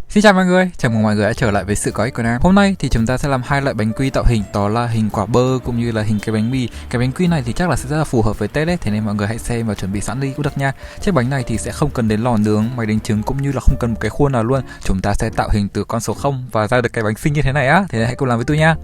Xin chào mọi người, chào mừng mọi người đã trở lại với sự có ích của Nam. Hôm nay thì chúng ta sẽ làm hai loại bánh quy tạo hình, đó là hình quả bơ cũng như là hình cái bánh mì. Cái bánh quy này thì chắc là sẽ rất là phù hợp với Tết đấy, thế nên mọi người hãy xem và chuẩn bị sẵn đi cũng được nha. Chiếc bánh này thì sẽ không cần đến lò nướng, máy đánh trứng cũng như là không cần một cái khuôn nào luôn. Chúng ta sẽ tạo hình từ con số 0 và ra được cái bánh xinh như thế này á. Thế nên hãy cùng làm với tôi nha.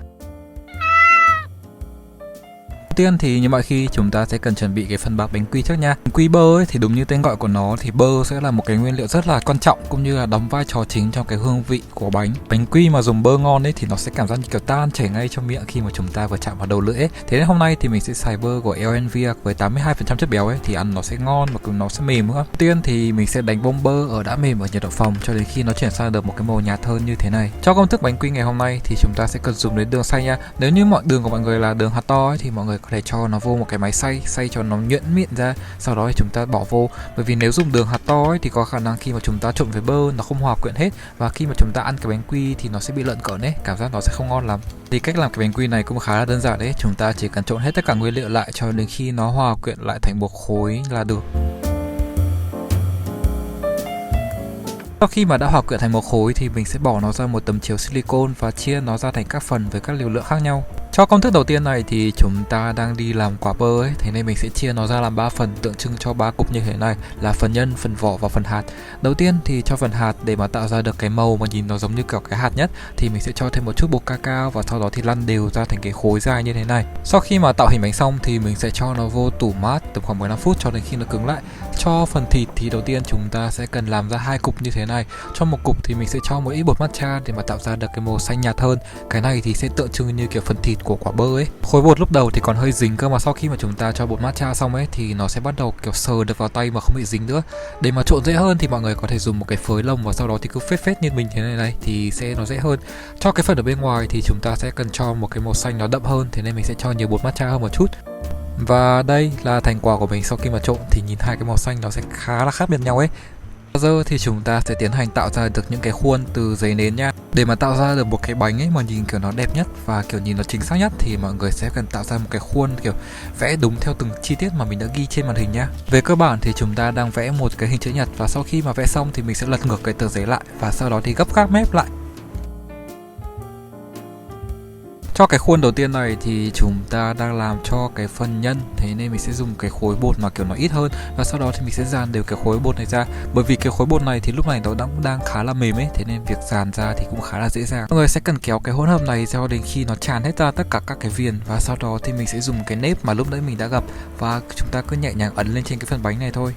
Đầu tiên thì như mọi khi chúng ta sẽ cần chuẩn bị cái phần bạc bánh quy trước nha. Bánh quy bơ ấy, thì đúng như tên gọi của nó thì bơ sẽ là một cái nguyên liệu rất là quan trọng cũng như là đóng vai trò chính trong cái hương vị của bánh. Bánh quy mà dùng bơ ngon ấy thì nó sẽ cảm giác như kiểu tan chảy ngay trong miệng khi mà chúng ta vừa chạm vào đầu lưỡi ấy. Thế nên hôm nay thì mình sẽ xài bơ của Elvenvia với 82% chất béo ấy thì ăn nó sẽ ngon và nó sẽ mềm nữa. Đầu tiên thì mình sẽ đánh bông bơ ở đã mềm ở nhiệt độ phòng cho đến khi nó chuyển sang được một cái màu nhạt hơn như thế này. Cho công thức bánh quy ngày hôm nay thì chúng ta sẽ cần dùng đến đường xay nha. Nếu như mọi đường của mọi người là đường hạt to ấy thì mọi người có thể cho nó vô một cái máy xay cho nó nhuyễn mịn ra, sau đó thì chúng ta bỏ vô. Bởi vì nếu dùng đường hạt to ấy thì có khả năng khi mà chúng ta trộn với bơ nó không hòa quyện hết và khi mà chúng ta ăn cái bánh quy thì nó sẽ bị lợn cợn ấy, cảm giác nó sẽ không ngon lắm. Thì cách làm cái bánh quy này cũng khá là đơn giản đấy, chúng ta chỉ cần trộn hết tất cả nguyên liệu lại cho đến khi nó hòa quyện lại thành một khối là được. Sau khi mà đã hòa quyện thành một khối thì mình sẽ bỏ nó ra một tấm chiếu silicone và chia nó ra thành các phần với các liều lượng khác nhau. Cho công thức đầu tiên này thì chúng ta đang đi làm quả bơ ấy, thế nên mình sẽ chia nó ra làm 3 phần tượng trưng cho 3 cục như thế này là phần nhân, phần vỏ và phần hạt. Đầu tiên thì cho phần hạt để mà tạo ra được cái màu mà nhìn nó giống như kiểu cái hạt nhất thì mình sẽ cho thêm một chút bột cacao và sau đó thì lăn đều ra thành cái khối dài như thế này. Sau khi mà tạo hình bánh xong thì mình sẽ cho nó vô tủ mát tầm khoảng 15 phút cho đến khi nó cứng lại. Cho phần thịt thì đầu tiên chúng ta sẽ cần làm ra 2 cục như thế này. Cho một cục thì mình sẽ cho một ít bột matcha để mà tạo ra được cái màu xanh nhạt hơn. Cái này thì sẽ tượng trưng như kiểu phần thịt của quả bơ ấy. Khối bột lúc đầu thì còn hơi dính cơ, mà sau khi mà chúng ta cho bột matcha xong ấy thì nó sẽ bắt đầu kiểu sờ được vào tay mà không bị dính nữa. Để mà trộn dễ hơn thì mọi người có thể dùng một cái phới lồng và sau đó thì cứ phết phết như mình thế này thì sẽ nó dễ hơn. Cho cái phần ở bên ngoài thì chúng ta sẽ cần cho một cái màu xanh nó đậm hơn, thế nên mình sẽ cho nhiều bột matcha hơn một chút. Và đây là thành quả của mình sau khi mà trộn thì nhìn hai cái màu xanh nó sẽ khá là khác biệt nhau ấy. Bây giờ thì chúng ta sẽ tiến hành tạo ra được những cái khuôn từ giấy nến nha. Để mà tạo ra được một cái bánh ấy mà nhìn kiểu nó đẹp nhất và kiểu nhìn nó chính xác nhất thì mọi người sẽ cần tạo ra một cái khuôn kiểu vẽ đúng theo từng chi tiết mà mình đã ghi trên màn hình nha. Về cơ bản thì chúng ta đang vẽ một cái hình chữ nhật và sau khi mà vẽ xong thì mình sẽ lật ngược cái tờ giấy lại và sau đó thì gấp các mép lại. Cho cái khuôn đầu tiên này thì chúng ta đang làm cho cái phần nhân, thế nên mình sẽ dùng cái khối bột mà kiểu nó ít hơn và sau đó thì mình sẽ dàn đều cái khối bột này ra. Bởi vì cái khối bột này thì lúc này nó đang khá là mềm ấy, thế nên việc dàn ra thì cũng khá là dễ dàng. Mọi người sẽ cần kéo cái hỗn hợp này cho đến khi nó tràn hết ra tất cả các cái viền và sau đó thì mình sẽ dùng cái nếp mà lúc nãy mình đã gập và chúng ta cứ nhẹ nhàng ấn lên trên cái phần bánh này thôi.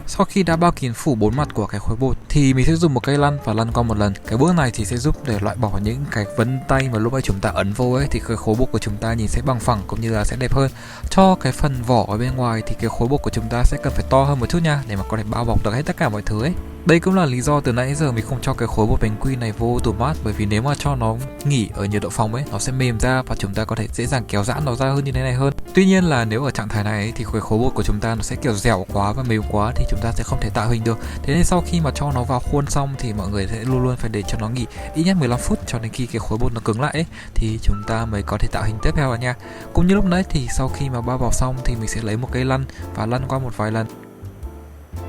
Sau khi đã bao kín phủ 4 mặt của cái khối bột thì mình sẽ dùng một cây lăn và lăn qua một lần. Cái bước này thì sẽ giúp để loại bỏ những cái vân tay mà lúc nãy chúng ta ấn vô ấy, thì cái khối bột của chúng ta nhìn sẽ bằng phẳng cũng như là sẽ đẹp hơn. Cho cái phần vỏ ở bên ngoài thì cái khối bột của chúng ta sẽ cần phải to hơn một chút nha, để mà có thể bao bọc được hết tất cả mọi thứ ấy. Đây cũng là lý do từ nãy giờ mình không cho cái khối bột bánh quy này vô tủ mát, bởi vì nếu mà cho nó nghỉ ở nhiệt độ phòng ấy nó sẽ mềm ra và chúng ta có thể dễ dàng kéo giãn nó ra hơn như thế này hơn. Tuy nhiên là nếu ở trạng thái này ấy, thì khối bột của chúng ta nó sẽ kiểu dẻo quá và mềm quá thì chúng ta sẽ không thể tạo hình được. Thế nên sau khi mà cho nó vào khuôn xong thì mọi người sẽ luôn luôn phải để cho nó nghỉ ít nhất 15 phút cho đến khi cái khối bột nó cứng lại ấy, thì chúng ta mới có thể tạo hình tiếp theo vào nha. Cũng như lúc nãy thì sau khi mà bao bọc xong thì mình sẽ lấy một cây lăn và lăn qua một vài lần.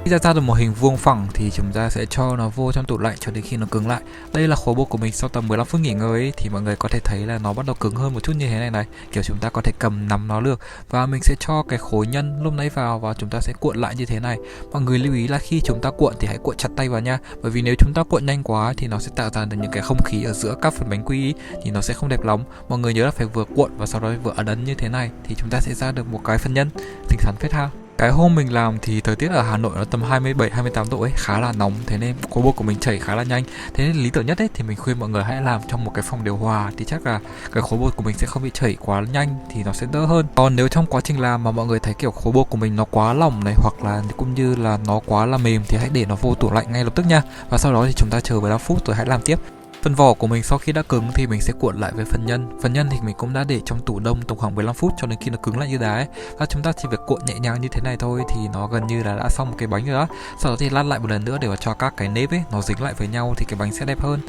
Khi ra được một hình vuông phẳng thì chúng ta sẽ cho nó vô trong tủ lạnh cho đến khi nó cứng lại. Đây là khối bột của mình sau tầm 15 phút nghỉ ngơi ấy, thì mọi người có thể thấy là nó bắt đầu cứng hơn một chút như thế này kiểu chúng ta có thể cầm nắm nó được. Và mình sẽ cho cái khối nhân lúc nãy vào và chúng ta sẽ cuộn lại như thế này. Mọi người lưu ý là khi chúng ta cuộn thì hãy cuộn chặt tay vào nha, bởi vì nếu chúng ta cuộn nhanh quá thì nó sẽ tạo ra được những cái không khí ở giữa các phần bánh quy thì nó sẽ không đẹp lắm. Mọi người nhớ là phải vừa cuộn và sau đó vừa ấn như thế này thì chúng ta sẽ ra được một cái phần nhân xinh xắn phết ha. Cái hôm mình làm thì thời tiết ở Hà Nội nó tầm 27-28 độ ấy, khá là nóng, thế nên khối bột của mình chảy khá là nhanh. Thế nên lý tưởng nhất ấy thì mình khuyên mọi người hãy làm trong một cái phòng điều hòa thì chắc là cái khối bột của mình sẽ không bị chảy quá nhanh thì nó sẽ đỡ hơn. Còn nếu trong quá trình làm mà mọi người thấy kiểu khối bột của mình nó quá lỏng này hoặc là cũng như là nó quá là mềm thì hãy để nó vô tủ lạnh ngay lập tức nha. Và sau đó thì chúng ta chờ 15 phút rồi hãy làm tiếp. Phần vỏ của mình sau khi đã cứng thì mình sẽ cuộn lại với phần nhân. Phần nhân thì mình cũng đã để trong tủ đông tầm khoảng 15 phút cho đến khi nó cứng lại như đá ấy. Và chúng ta chỉ việc cuộn nhẹ nhàng như thế này thôi thì nó gần như là đã xong một cái bánh rồi đó. Sau đó thì lăn lại một lần nữa để mà cho các cái nếp ấy nó dính lại với nhau thì cái bánh sẽ đẹp hơn.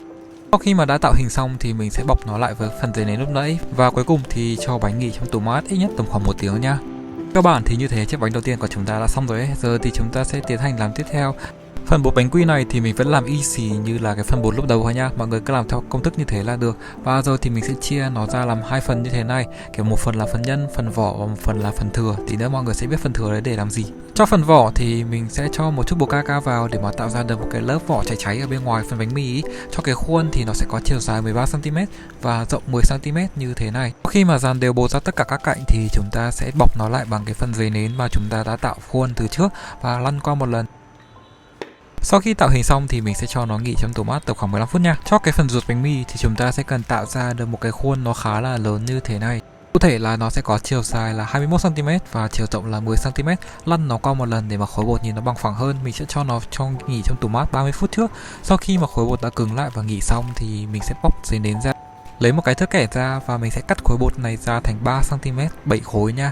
Sau khi mà đã tạo hình xong thì mình sẽ bọc nó lại với phần giấy nến lúc nãy và cuối cùng thì cho bánh nghỉ trong tủ mát ít nhất tầm khoảng 1 tiếng nha. Các bạn thì như thế chiếc bánh đầu tiên của chúng ta đã xong rồi ấy. Giờ thì chúng ta sẽ tiến hành làm tiếp theo. Phần bột bánh quy này thì mình vẫn làm easy như là cái phần bột lúc đầu thôi nha. Mọi người cứ làm theo công thức như thế là được. Và giờ thì mình sẽ chia nó ra làm hai phần như thế này. Kiểu một phần là phần nhân, phần vỏ và một phần là phần thừa. Thì nữa mọi người sẽ biết phần thừa đấy để làm gì. Cho phần vỏ thì mình sẽ cho một chút bột ca cao vào để mà tạo ra được một cái lớp vỏ cháy cháy ở bên ngoài phần bánh mì ý. Cho cái khuôn thì nó sẽ có chiều dài 13 cm và rộng 10 cm như thế này. Khi mà dàn đều bột ra tất cả các cạnh thì chúng ta sẽ bọc nó lại bằng cái phần giấy nến mà chúng ta đã tạo khuôn từ trước và lăn qua một lần. Sau khi tạo hình xong thì mình sẽ cho nó nghỉ trong tủ mát tầm khoảng 15 phút nha. Cho cái phần ruột bánh mì thì chúng ta sẽ cần tạo ra được một cái khuôn nó khá là lớn như thế này. Cụ thể là nó sẽ có chiều dài là 21 cm và chiều rộng là 10 cm. Lăn nó qua một lần để mà khối bột nhìn nó bằng phẳng hơn. Mình sẽ cho nó nghỉ trong tủ mát 30 phút trước. Sau khi mà khối bột đã cứng lại và nghỉ xong thì mình sẽ bóc giấy nến ra. Lấy một cái thước kẻ ra và mình sẽ cắt khối bột này ra thành 3 cm 7 khối nha.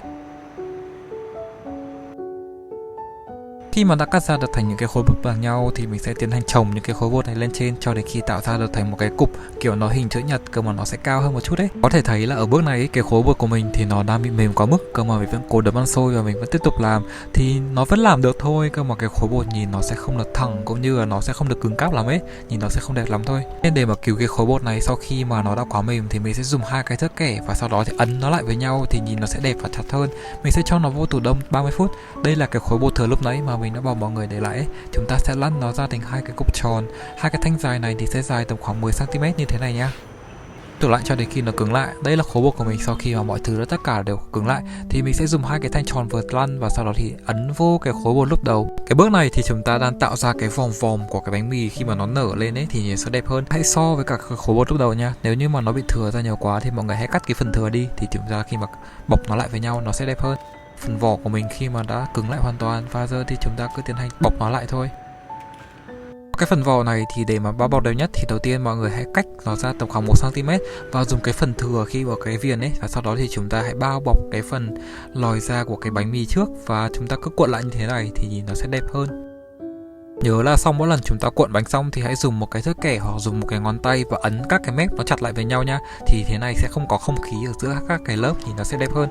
Khi mà đã cắt ra được thành những cái khối bột bằng nhau thì mình sẽ tiến hành chồng những cái khối bột này lên trên cho đến khi tạo ra được thành một cái cục kiểu nó hình chữ nhật, cơ mà nó sẽ cao hơn một chút đấy. Có thể thấy là ở bước này cái khối bột của mình thì nó đang bị mềm quá mức, cơ mà mình vẫn cố đấm ăn xôi và mình vẫn tiếp tục làm thì nó vẫn làm được thôi, cơ mà cái khối bột nhìn nó sẽ không được thẳng cũng như là nó sẽ không được cứng cáp lắm ấy, nhìn nó sẽ không đẹp lắm thôi. Nên để mà cứu cái khối bột này sau khi mà nó đã quá mềm thì mình sẽ dùng hai cái thước kẻ và sau đó thì ấn nó lại với nhau thì nhìn nó sẽ đẹp và chặt hơn. Mình sẽ cho nó vô tủ đông 30 phút. Đây là cái khối bột thừa lúc nãy mà mình đã bảo mọi người để lại ấy. Chúng ta sẽ lăn nó ra thành hai cái cục tròn. Hai cái thanh dài này thì sẽ dài tầm khoảng 10 cm như thế này nhá. Tủ lạnh cho đến khi nó cứng lại. Đây là khối bột của mình. Sau khi mà mọi thứ đã tất cả đều cứng lại thì mình sẽ dùng hai cái thanh tròn vừa lăn và sau đó thì ấn vô cái khối bột lúc đầu. Cái bước này thì chúng ta đang tạo ra cái vòng vòng của cái bánh mì khi mà nó nở lên ấy thì nhìn sẽ đẹp hơn. Hãy so với cả khối bột lúc đầu nha. Nếu như mà nó bị thừa ra nhiều quá thì mọi người hãy cắt cái phần thừa đi thì chúng ta khi mà bọc nó lại với nhau nó sẽ đẹp hơn. Phần vỏ của mình khi mà đã cứng lại hoàn toàn và giờ thì chúng ta cứ tiến hành bọc nó lại thôi. Cái phần vỏ này thì để mà bao bọc đều nhất thì đầu tiên mọi người hãy cách nó ra tầm khoảng 1 cm và dùng cái phần thừa khi vào cái viền ấy, và sau đó thì chúng ta hãy bao bọc cái phần lòi ra của cái bánh mì trước và chúng ta cứ cuộn lại như thế này thì nhìn nó sẽ đẹp hơn. Nhớ là sau mỗi lần chúng ta cuộn bánh xong thì hãy dùng một cái thước kẻ hoặc dùng một cái ngón tay và ấn các cái mép nó chặt lại với nhau nha. Thì thế này sẽ không có không khí ở giữa các cái lớp thì nó sẽ đẹp hơn.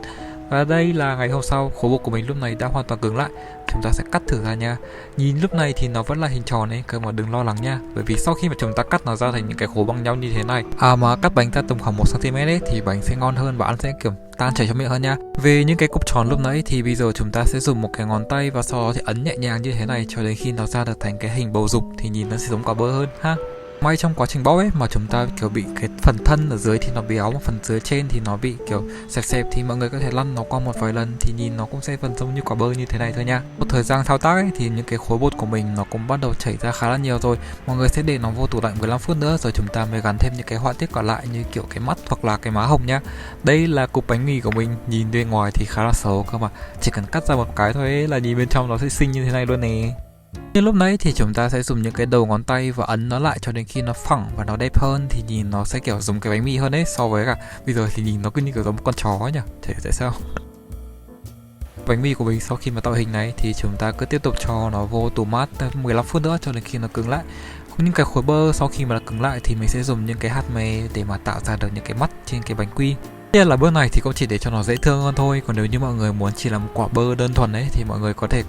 Và đây là ngày hôm sau, khối bột của mình lúc này đã hoàn toàn cứng lại. Chúng ta sẽ cắt thử ra nha. Nhìn lúc này thì nó vẫn là hình tròn ấy, cơ mà đừng lo lắng nha. Bởi vì sau khi mà chúng ta cắt nó ra thành những cái khối bằng nhau như thế này, mà cắt bánh ra tầm khoảng 1 cm ấy thì bánh sẽ ngon hơn và ăn sẽ kiểu tan chảy trong miệng hơn nha. Về những cái cục tròn lúc nãy thì bây giờ chúng ta sẽ dùng một cái ngón tay và sau đó thì ấn nhẹ nhàng như thế này cho đến khi nó ra được thành cái hình bầu dục thì nhìn nó sẽ giống quả bơ hơn ha. May trong quá trình bóc ấy mà chúng ta kiểu bị cái phần thân ở dưới thì nó béo, mà phần dưới trên thì nó bị kiểu xẹp xẹp thì mọi người có thể lăn nó qua một vài lần thì nhìn nó cũng sẽ phần giống như quả bơ như thế này thôi nha. Một thời gian thao tác ấy thì những cái khối bột của mình nó cũng bắt đầu chảy ra khá là nhiều rồi. Mọi người sẽ để nó vô tủ lạnh 15 phút nữa rồi chúng ta mới gắn thêm những cái họa tiết còn lại như kiểu cái mắt hoặc là cái má hồng nhá. Đây là cục bánh mì của mình, nhìn bên ngoài thì khá là xấu cơ mà chỉ cần cắt ra một cái thôi ấy, là nhìn bên trong nó sẽ xinh như thế này luôn nè. Như lúc nãy thì chúng ta sẽ dùng những cái đầu ngón tay và ấn nó lại cho đến khi nó phẳng và nó đẹp hơn thì nhìn nó sẽ kiểu giống cái bánh mì hơn đấy, so với cả bây giờ thì nhìn nó cứ như kiểu giống một con chó ấy nhỉ, chả hiểu tại sao. Bánh mì của mình sau khi mà tạo hình này thì chúng ta cứ tiếp tục cho nó vô tủ mát 15 phút nữa cho đến khi nó cứng lại. Những cái khối bơ sau khi mà nó cứng lại thì mình sẽ dùng những cái hạt mè để mà tạo ra được những cái mắt trên cái bánh quy. Nhiên là bước này thì cũng chỉ để cho nó dễ thương hơn thôi. Còn nếu như mọi người muốn chỉ làm quả bơ đơn thuần ấy thì mọi người có thể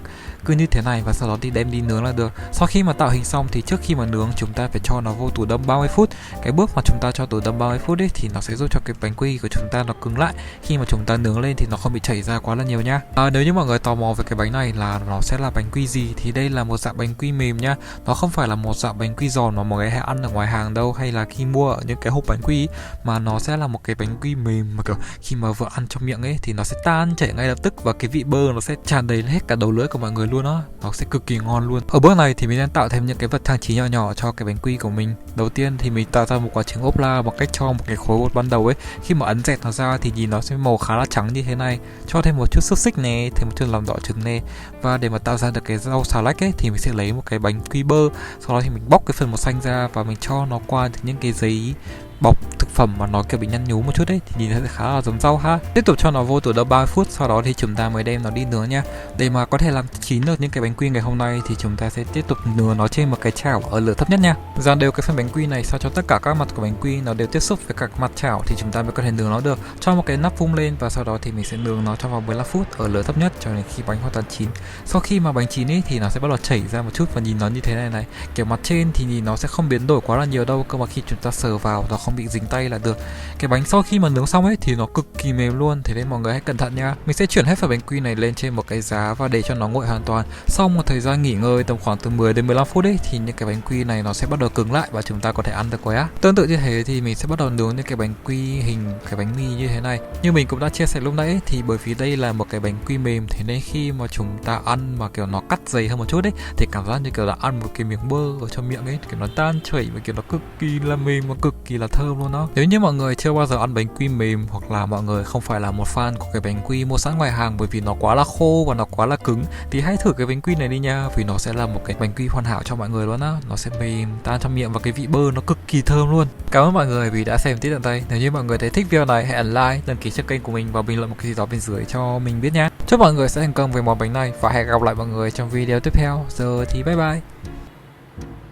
cứ như thế này và sau đó thì đem đi nướng là được. Sau khi mà tạo hình xong thì trước khi mà nướng chúng ta phải cho nó vô tủ đông 30 phút. Cái bước mà chúng ta cho tủ đông 30 phút ấy thì nó sẽ giúp cho cái bánh quy của chúng ta nó cứng lại. Khi mà chúng ta nướng lên thì nó không bị chảy ra quá là nhiều nha. Nếu như mọi người tò mò về cái bánh này là nó sẽ là bánh quy gì thì đây là một dạng bánh quy mềm nha. Nó không phải là một dạng bánh quy giòn mà mọi người hay ăn ở ngoài hàng đâu, hay là khi mua ở những cái hộp bánh quy, mà nó sẽ là một cái bánh quy mềm mà kiểu khi mà vừa ăn trong miệng ấy thì nó sẽ tan chảy ngay lập tức và cái vị bơ nó sẽ tràn đầy hết cả đầu lưỡi của mọi người luôn á. Nó sẽ cực kỳ ngon luôn. Ở bước này thì mình đang tạo thêm những cái vật trang trí nhỏ nhỏ cho cái bánh quy của mình. Đầu tiên thì mình tạo ra một quả trứng ốp la bằng cách cho một cái khối bột ban đầu ấy, khi mà ấn dẹt nó ra thì nhìn nó sẽ màu khá là trắng như thế này. Cho thêm một chút xúc xích nè, thêm một chút lòng đỏ trứng nè. Và để mà tạo ra được cái rau xà lách ấy thì mình sẽ lấy một cái bánh quy bơ, sau đó thì mình bóc cái phần màu xanh ra và mình cho nó qua những cái giấy bọc thực phẩm mà nó kiểu bị nhăn nhúm một chút đấy thì nhìn thấy khá là giống rau ha. Tiếp tục cho nó vô từ đâu 3 phút, sau đó thì chúng ta mới đem nó đi nướng nha. Để mà có thể làm chín được những cái bánh quy ngày hôm nay thì chúng ta sẽ tiếp tục nướng nó trên một cái chảo ở lửa thấp nhất nha. Dàn đều cái phần bánh quy này sao cho tất cả các mặt của bánh quy nó đều tiếp xúc với các mặt chảo thì chúng ta mới có thể nướng nó được. Cho một cái nắp vung lên và sau đó thì mình sẽ nướng nó trong vòng 15 phút ở lửa thấp nhất cho đến khi bánh hoàn toàn chín. Sau khi mà bánh chín ấy thì nó sẽ bắt đầu chảy ra một chút và nhìn nó như thế này, kiểu mặt trên thì nhìn nó sẽ không biến đổi quá là nhiều đâu, cơ mà khi chúng ta sờ vào nó không bị dính tay là được. Cái bánh sau khi mà nướng xong ấy thì nó cực kỳ mềm luôn, thế nên mọi người hãy cẩn thận nha. Mình sẽ chuyển hết phần bánh quy này lên trên một cái giá và để cho nó nguội hoàn toàn. Sau một thời gian nghỉ ngơi tầm khoảng từ 10 đến 15 phút ấy thì những cái bánh quy này nó sẽ bắt đầu cứng lại và chúng ta có thể ăn được rồi á. Tương tự như thế thì mình sẽ bắt đầu nướng những cái bánh quy hình cái bánh mì như thế này. Như mình cũng đã chia sẻ lúc nãy thì bởi vì đây là một cái bánh quy mềm, thế nên khi mà chúng ta ăn mà kiểu nó cắt dày hơn một chút ấy thì cảm giác như kiểu là ăn một cái miếng bơ ở trong miệng ấy, kiểu nó tan chảy và kiểu nó cực kỳ là mềm và cực kỳ là thơm luôn đó. Nếu như mọi người chưa bao giờ ăn bánh quy mềm hoặc là mọi người không phải là một fan của cái bánh quy mua sẵn ngoài hàng bởi vì nó quá là khô và nó quá là cứng thì hãy thử cái bánh quy này đi nha, vì nó sẽ là một cái bánh quy hoàn hảo cho mọi người luôn á. Nó sẽ mềm tan trong miệng và cái vị bơ nó cực kỳ thơm luôn. Cảm ơn mọi người vì đã xem tới tận đây. Nếu như mọi người thấy thích video này hãy ấn like, đăng ký cho kênh của mình và bình luận một cái gì đó bên dưới cho mình biết nha. Chúc mọi người sẽ thành công với món bánh này và hẹn gặp lại mọi người trong video tiếp theo. Giờ thì bye bye.